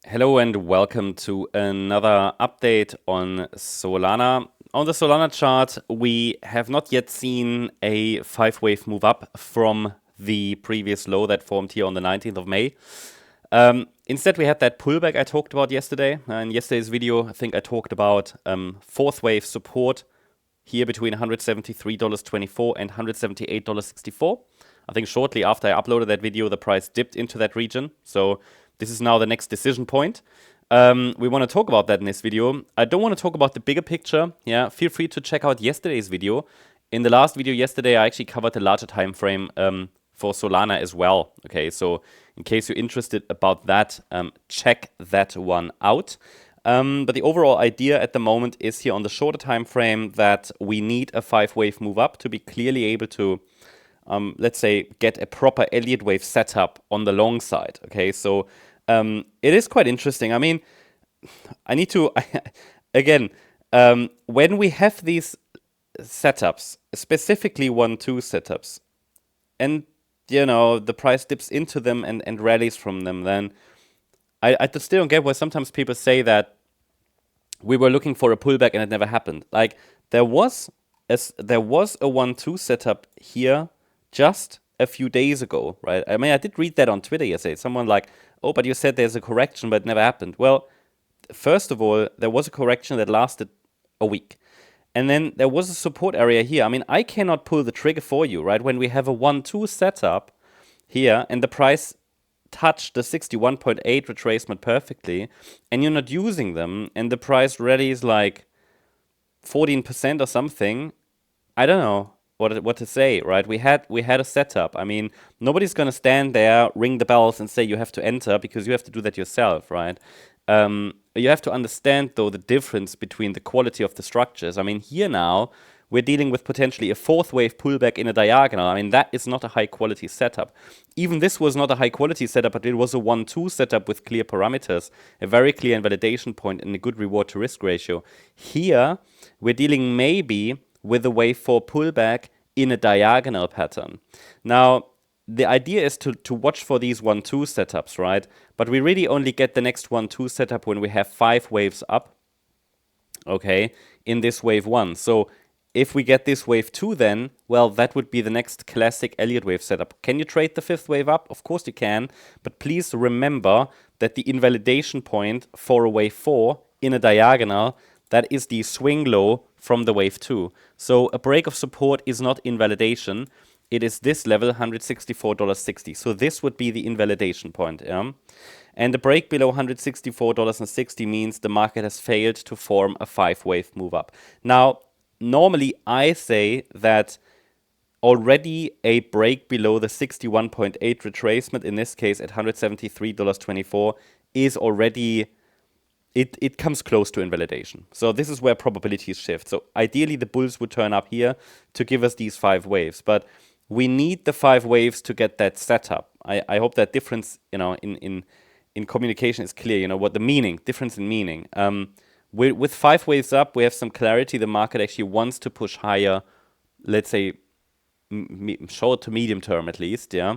Hello and welcome to another update on Solana. On the Solana chart, we have not yet seen a 5-wave move up from the previous low that formed here on the 19th of May. Instead, we had that pullback I talked about yesterday. In yesterday's video, I think I talked about 4th wave support here between $173.24 and $178.64. I think shortly after I uploaded that video, the price dipped into that region. So this is now the next decision point. We want to talk about that in this video. I don't want to talk about the bigger picture. Yeah, feel free to check out yesterday's video. In the last video yesterday, I actually covered the larger time frame for Solana as well. Okay, so in case you're interested about that, check that one out. But the overall idea at the moment is here on the shorter time frame that we need a 5-wave move up to be clearly able to let's say, get a proper Elliott wave setup on the long side. Okay, so it is quite interesting. I mean, I need to, again, when we have these setups, specifically 1-2 setups, and, you know, the price dips into them and rallies from them, then I still don't get why sometimes people say that we were looking for a pullback and it never happened. Like, there was a 1-2 setup here just a few days ago, right? I mean, I did read that on Twitter yesterday. Someone like, oh, but you said there's a correction, but it never happened. Well, first of all, there was a correction that lasted a week. And then there was a support area here. I mean, I cannot pull the trigger for you, right? When we have a 1-2 setup here and the price touched the 61.8 retracement perfectly and you're not using them and the price rallies like 14% or something, I don't know what to say, right? We had a setup. I mean, nobody's gonna stand there, ring the bells, and say you have to enter because you have to do that yourself, right? You have to understand though the difference between the quality of the structures. I mean, here now we're dealing with potentially a 4th wave pullback in a diagonal. I mean, that is not a high quality setup. Even this was not a high quality setup, but it was a 1-2 setup with clear parameters, a very clear invalidation point, and a good reward to risk ratio. Here we're dealing maybe with a wave 4 pullback in a diagonal pattern. Now, the idea is to watch for these 1-2 setups, right? But we really only get the next 1-2 setup when we have 5 waves up, okay, in this wave 1. So if we get this wave 2 then, well, that would be the next classic Elliott wave setup. Can you trade the 5th wave up? Of course you can, but please remember that the invalidation point for a wave 4 in a diagonal, that is the swing low from the wave 2. So a break of support is not invalidation. It is this level, $164.60. So this would be the invalidation point. Yeah? And a break below $164.60 means the market has failed to form a 5-wave move up. Now, normally I say that already a break below the 61.8 retracement, in this case at $173.24, is already... It comes close to invalidation. So this is where probabilities shift. So ideally, the bulls would turn up here to give us these 5 waves. But we need the 5 waves to get that setup. I hope that difference, you know, in communication is clear. You know, what the meaning, difference in meaning. With 5 waves up, we have some clarity. The market actually wants to push higher, let's say, short to medium term at least, yeah.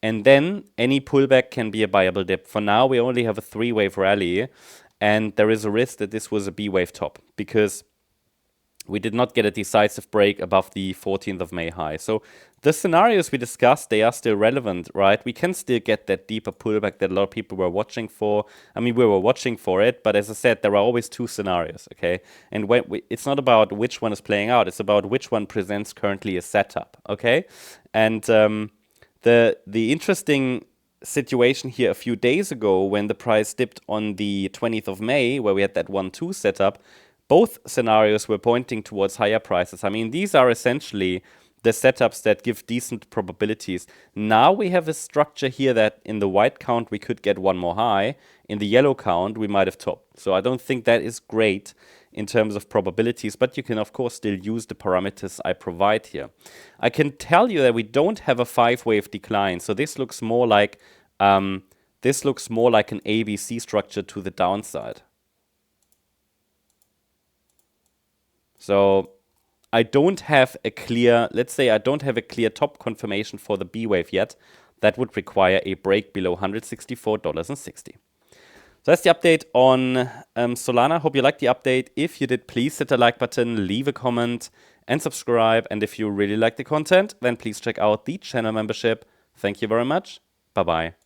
And then any pullback can be a viable dip. For now, we only have a 3-wave rally. And there is a risk that this was a B-wave top because we did not get a decisive break above the 14th of May high. So the scenarios we discussed, they are still relevant, right? We can still get that deeper pullback that a lot of people were watching for. I mean, we were watching for it, but as I said, there are always 2 scenarios, okay? And it's not about which one is playing out. It's about which one presents currently a setup, okay? And the interesting situation here a few days ago when the price dipped on the 20th of May, where we had that 1-2 setup, both scenarios were pointing towards higher prices. I mean, these are essentially the setups that give decent probabilities. Now we have a structure here that in the white count we could get one more high. In the yellow count we might have topped. So I don't think that is great in terms of probabilities, but you can of course still use the parameters I provide here. I can tell you that we don't have a 5-wave decline, so this looks more like an ABC structure to the downside. So I don't have a clear, let's say I don't have a clear top confirmation for the B wave yet. That would require a break below $164.60. So that's the update on Solana. Hope you liked the update. If you did, please hit the like button, leave a comment, and subscribe. And if you really like the content, then please check out the channel membership. Thank you very much. Bye-bye.